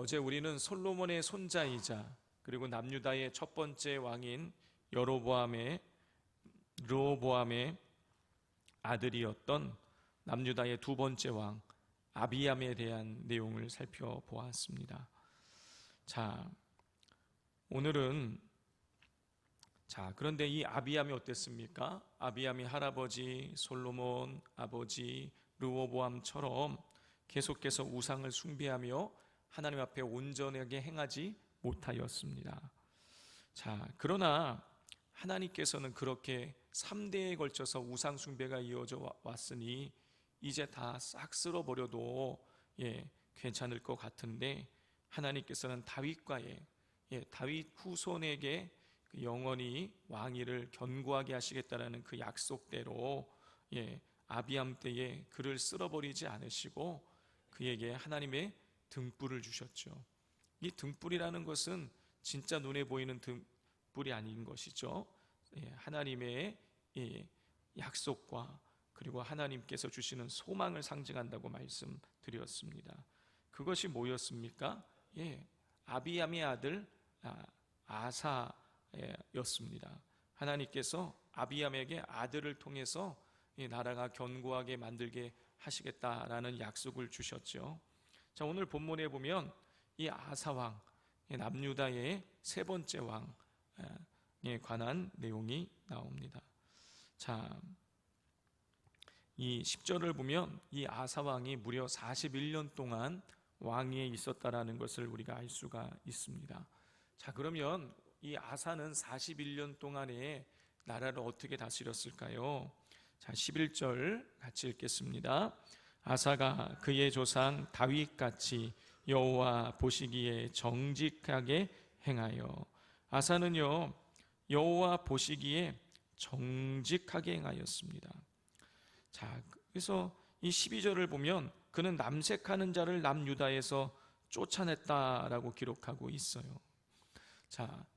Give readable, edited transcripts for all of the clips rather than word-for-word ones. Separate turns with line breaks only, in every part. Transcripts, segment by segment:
어제 우리는 솔로몬의 손자이자 그리고 남유다의 첫 번째 왕인 르호보암의 아들이었던 남유다의 두 번째 왕 아비암에 대한 내용을 살펴보았습니다. 자, 오늘은 그런데 이 아비암이 어땠습니까? 아비암이 할아버지 솔로몬, 아버지 르호보암처럼 계속해서 우상을 숭배하며 하나님 앞에 온전하게 행하지 못하였습니다. 그러나 하나님께서는 그렇게 3대에 걸쳐서 우상 숭배가 이어져 왔으니 이제 다 싹 쓸어버려도 괜찮을 것 같은데, 하나님께서는 다윗 후손에게 영원히 왕위를 견고하게 하시겠다라는 그 약속대로 아비암 때에 그를 쓸어버리지 않으시고 그에게 하나님의 등불을 주셨죠. 이 등불이라는 것은 진짜 눈에 보이는 등불이 아닌 것이죠. 하나님의 약속과 그리고 하나님께서 주시는 소망을 상징한다고 말씀드렸습니다. 그것이 뭐였습니까? 아비암의 아들 아사였습니다. 하나님께서 아비암에게 아들을 통해서 이 나라가 견고하게 만들게 하시겠다라는 약속을 주셨죠. 오늘 본문에 보면 이 아사왕, 남유다의 세 번째 왕에 관한 내용이 나옵니다. 이 10절을 보면 이 아사왕이 무려 41년 동안 왕위에 있었다라는 것을 우리가 알 수가 있습니다. 그러면 이 아사는 41년 동안에 나라를 어떻게 다스렸을까요? 11절 같이 읽겠습니다. 아사가 그의 조상 다윗같이 여호와 보시기에 정직하게 행하여. 아사는요, 여호와 보시기에 정직하게 행하였습니다. 그래서 이 12절을 보면 그는 남색하는 자를 남유다에서 쫓아냈다라고 기록하고 있어요.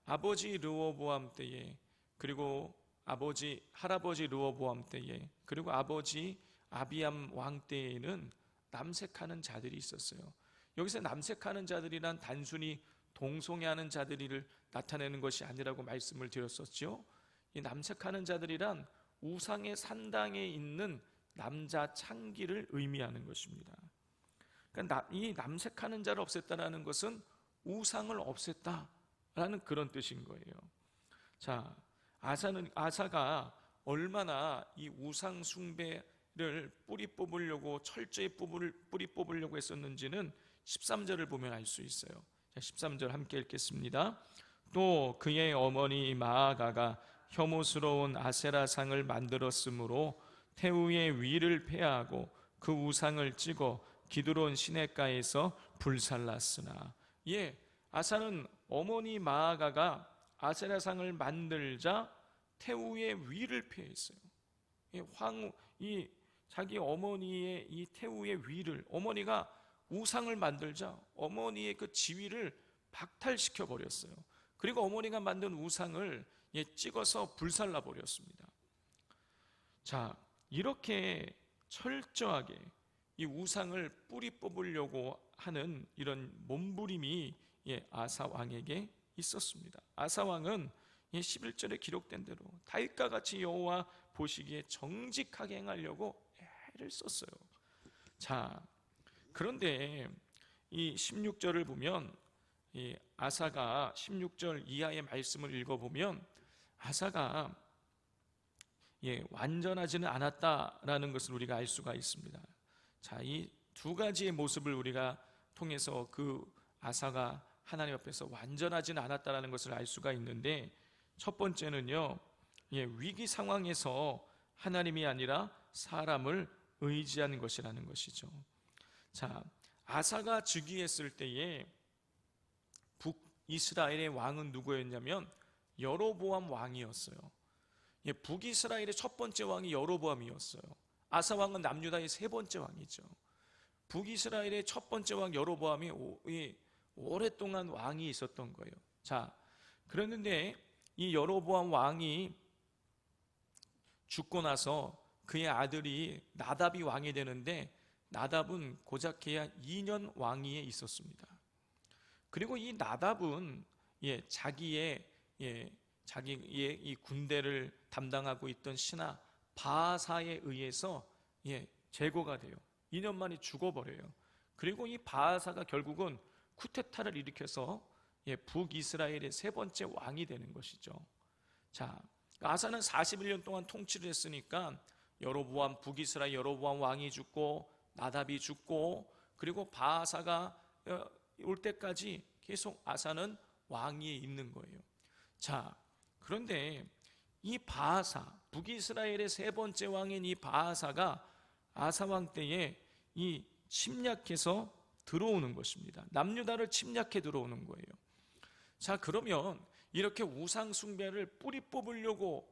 아버지 르호보암 때에, 그리고 할아버지 르호보암 때에, 그리고 아버지 아비암 왕 때에는 남색하는 자들이 있었어요. 여기서 남색하는 자들이란 단순히 동성애하는 자들을 나타내는 것이 아니라고 말씀을 드렸었죠. 이 남색하는 자들이란 우상의 산당에 있는 남자 창기를 의미하는 것입니다. 그러니까 이 남색하는 자를 없앴다라는 것은 우상을 없앴다라는 그런 뜻인 거예요. 아사가 얼마나 이 우상 숭배를 철저히 뿌리 뽑으려고 했었는지는 13절을 보면 알 수 있어요. 13절 함께 읽겠습니다. 또 그의 어머니 마아가가 혐오스러운 아세라상을 만들었으므로 태우의 위를 폐하고 그 우상을 찍어 기드론 시냇가에서 불살랐으나. 아사는 어머니 마아가가 아세라상을 만들자 태우의 위를 폐했어요. 자기 어머니의 이 태우의 위를, 어머니가 우상을 만들자 어머니의 그 지위를 박탈시켜 버렸어요. 그리고 어머니가 만든 우상을 찍어서 불살라 버렸습니다. 이렇게 철저하게 이 우상을 뿌리 뽑으려고 하는 이런 몸부림이 아사 왕에게 있었습니다. 아사 왕은 11절에 기록된 대로 다윗과 같이 여호와 보시기에 정직하게 행하려고 애를 썼어요. 그런데 이 16절을 보면 이 아사가 16절 이하의 말씀을 읽어보면 아사가 완전하지는 않았다라는 것을 우리가 알 수가 있습니다. 이 두 가지의 모습을 우리가 통해서 그 아사가 하나님 앞에서 완전하지는 않았다라는 것을 알 수가 있는데, 첫 번째는요, 위기 상황에서 하나님이 아니라 사람을 의지하는 것이라는 것이죠. 아사가 즉위했을 때에 북이스라엘의 왕은 누구였냐면 여로보암 왕이었어요. 북이스라엘의 첫 번째 왕이 여로보암이었어요. 아사 왕은 남유다의 세 번째 왕이죠. 북이스라엘의 첫 번째 왕 여로보암이 오랫동안 왕이 있었던 거예요. 그랬는데 이 여로보암 왕이 죽고 나서 그의 아들이 나답이 왕이 되는데, 나답은 고작 해야 2년 왕위에 있었습니다. 그리고 이 나답은 자기의 이 군대를 담당하고 있던 신하 바하사에 의해서 제거가 돼요. 2년 만에 죽어버려요. 그리고 이 바하사가 결국은 쿠데타를 일으켜서 북이스라엘의 세 번째 왕이 되는 것이죠. 자, 아사는 41년 동안 통치를 했으니까 여로보암, 북이스라엘 여로보암 왕이 죽고 나답이 죽고, 그리고 바하사가 올 때까지 계속 아사는 왕위에 있는 거예요. 자, 그런데 이 바하사, 북이스라엘의 세 번째 왕인 이 바하사가 아사 왕 때에 이 침략해서 들어오는 것입니다. 남유다를 침략해 들어오는 거예요. 자, 그러면 이렇게 우상 숭배를 뿌리 뽑으려고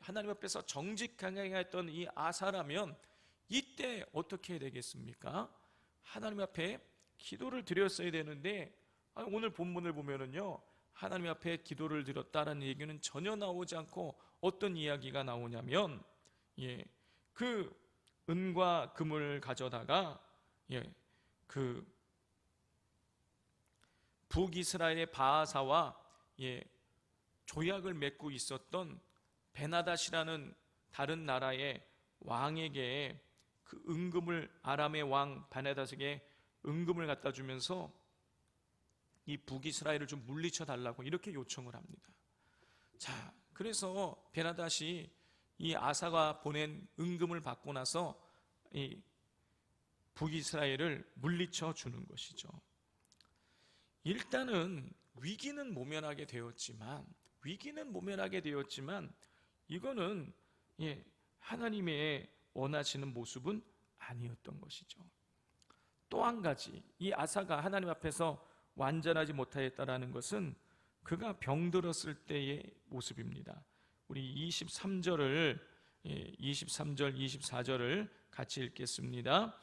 하나님 앞에서 정직하게 했던 이 아사라면 이때 어떻게 해야 되겠습니까? 하나님 앞에 기도를 드렸어야 되는데, 오늘 본문을 보면은요, 하나님 앞에 기도를 드렸다라는 얘기는 전혀 나오지 않고 어떤 이야기가 나오냐면, 그 은과 금을 가져다가 그 북이스라엘의 바하사와 조약을 맺고 있었던 베나닷이라는 다른 나라의 왕에게 그 은금을, 아람의 왕 베나닷에게 은금을 갖다 주면서 이 북이스라엘을 좀 물리쳐 달라고 이렇게 요청을 합니다. 자, 그래서 베나닷이 이 아사가 보낸 은금을 받고 나서 이 북이스라엘을 물리쳐 주는 것이죠. 일단은 위기는 모면하게 되었지만 이거는 하나님의 원하시는 모습은 아니었던 것이죠. 또 한 가지, 이 아사가 하나님 앞에서 완전하지 못하였다라는 것은 그가 병들었을 때의 모습입니다. 우리 23절, 24절을 같이 읽겠습니다.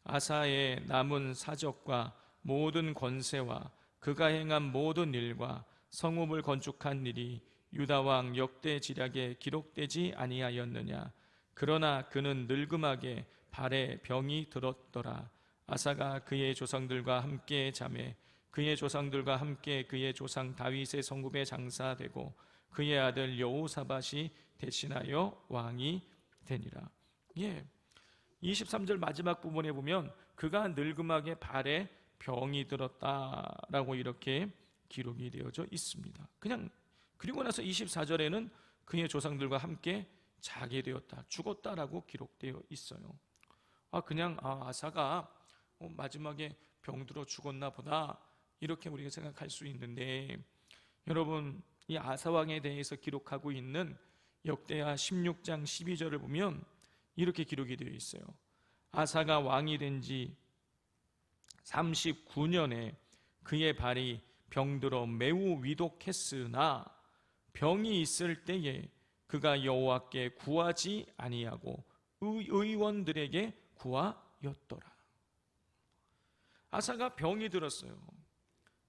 아사의 남은 사적과 모든 권세와 그가 행한 모든 일과 성읍을 건축한 일이 유다 왕 역대 지략에 기록되지 아니하였느냐. 그러나 그는 늙음하게 발에 병이 들었더라. 아사가 그의 조상들과 함께 잠에 그의 조상들과 함께 그의 조상 다윗의 성읍에 장사되고 그의 아들 여호사밧이 대신하여 왕이 되니라. 23절 마지막 부분에 보면 그가 늙음하게 발에 병이 들었다라고 이렇게 기록이 되어져 있습니다. 그리고 나서 24절에는 그의 조상들과 함께 자게 되었다, 죽었다라고 기록되어 있어요. 아사가 마지막에 병들어 죽었나 보다, 이렇게 우리가 생각할 수 있는데, 여러분, 이 아사왕에 대해서 기록하고 있는 역대하 16장 12절을 보면 이렇게 기록이 되어 있어요. 아사가 왕이 된 지 39년에 그의 발이 병들어 매우 위독했으나 병이 있을 때에 그가 여호와께 구하지 아니하고 의원들에게 구하였더라. 아사가 병이 들었어요.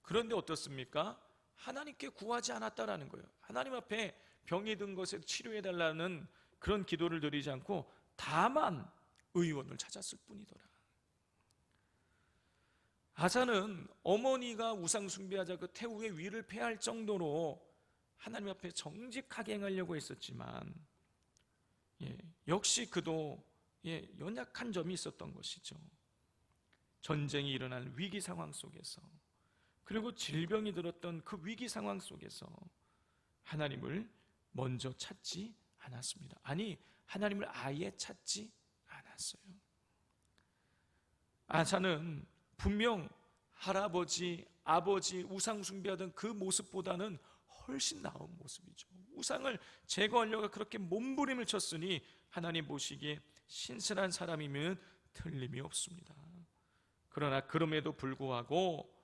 그런데 어떻습니까? 하나님께 구하지 않았다라는 거예요. 하나님 앞에 병이 든 것을 치료해달라는 그런 기도를 드리지 않고 다만 의원을 찾았을 뿐이더라. 아사는 어머니가 우상 숭배하자 그 태우의 위를 패할 정도로 하나님 앞에 정직하게 행하려고 했었지만 역시 그도 연약한 점이 있었던 것이죠. 전쟁이 일어난 위기 상황 속에서, 그리고 질병이 들었던 그 위기 상황 속에서 하나님을 먼저 찾지 않았습니다. 아니, 하나님을 아예 찾지 않았어요. 아사는 분명 할아버지, 아버지 우상 숭배하던 그 모습보다는 훨씬 나은 모습이죠. 우상을 제거하려고 그렇게 몸부림을 쳤으니 하나님 보시기에 신실한 사람이면 틀림이 없습니다. 그러나 그럼에도 불구하고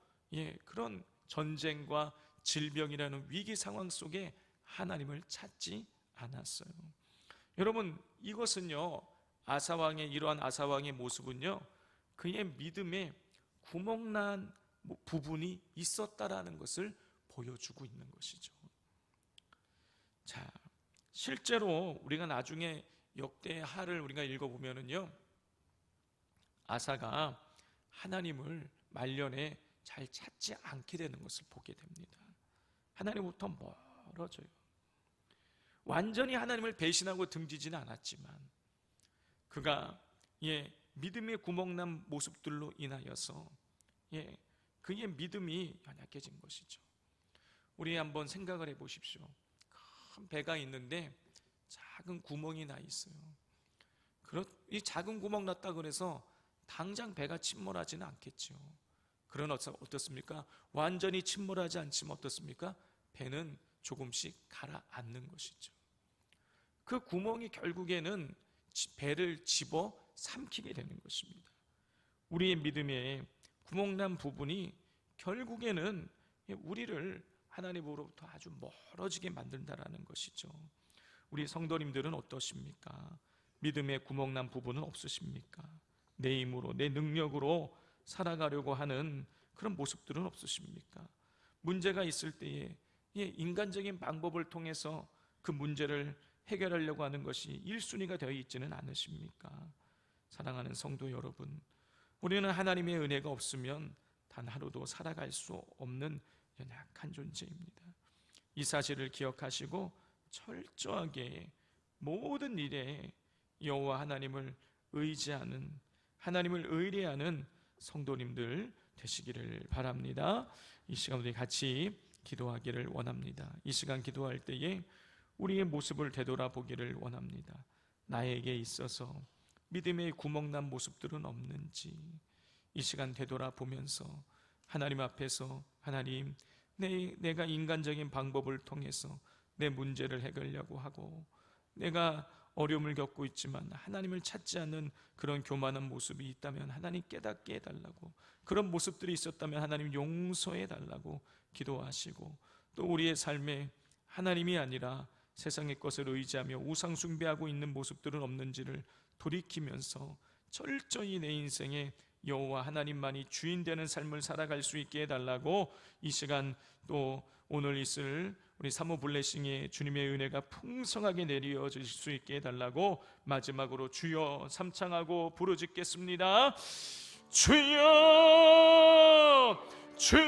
그런 전쟁과 질병이라는 위기 상황 속에 하나님을 찾지 않았어요. 여러분, 이것은요, 아사왕의 이러한 아사왕의 모습은요, 그의 믿음에 구멍난 부분이 있었다라는 것을 보여주고 있는 것이죠. 자, 실제로 우리가 나중에 역대하를 우리가 읽어보면은요, 아사가 하나님을 말년에 잘 찾지 않게 되는 것을 보게 됩니다. 하나님부터 멀어져요. 완전히 하나님을 배신하고 등지지는 않았지만 그가 믿음의 구멍난 모습들로 인하여서 그의 믿음이 연약해진 것이죠. 우리 한번 생각을 해보십시오. 큰 배가 있는데 작은 구멍이 나 있어요. 이 작은 구멍 났다 그래서 당장 배가 침몰하지는 않겠죠. 그러나 어떻습니까? 완전히 침몰하지 않지만 어떻습니까? 배는 조금씩 가라앉는 것이죠. 그 구멍이 결국에는 배를 집어 삼키게 되는 것입니다. 우리의 믿음의 구멍난 부분이 결국에는 우리를 하나님으로부터 아주 멀어지게 만든다라는 것이죠. 우리 성도님들은 어떠십니까? 믿음의 구멍난 부분은 없으십니까? 내 힘으로, 내 능력으로 살아가려고 하는 그런 모습들은 없으십니까? 문제가 있을 때에 인간적인 방법을 통해서 그 문제를 해결하려고 하는 것이 1순위가 되어 있지는 않으십니까? 사랑하는 성도 여러분, 우리는 하나님의 은혜가 없으면 단 하루도 살아갈 수 없는 연약한 존재입니다. 이 사실을 기억하시고 철저하게 모든 일에 여호와 하나님을 의지하는, 하나님을 의뢰하는 성도님들 되시기를 바랍니다. 이 시간 우리 같이 기도하기를 원합니다. 이 시간 기도할 때에 우리의 모습을 되돌아보기를 원합니다. 나에게 있어서 믿음의 구멍난 모습들은 없는지 이 시간 되돌아보면서 하나님 앞에서 하나님, 내가 인간적인 방법을 통해서 내 문제를 해결하려고 하고 내가 어려움을 겪고 있지만 하나님을 찾지 않는 그런 교만한 모습이 있다면 하나님 깨닫게 해달라고, 그런 모습들이 있었다면 하나님 용서해 달라고 기도하시고, 또 우리의 삶에 하나님이 아니라 세상의 것을 의지하며 우상 숭배하고 있는 모습들은 없는지를 돌이키면서 철저히 내 인생에 여호와 하나님만이 주인 되는 삶을 살아갈 수 있게 해달라고, 이 시간 또 오늘 있을 우리 사모 블레싱의 주님의 은혜가 풍성하게 내려질 수 있게 해달라고 마지막으로 주여 삼창하고 부르짖겠습니다. 주여, 주여.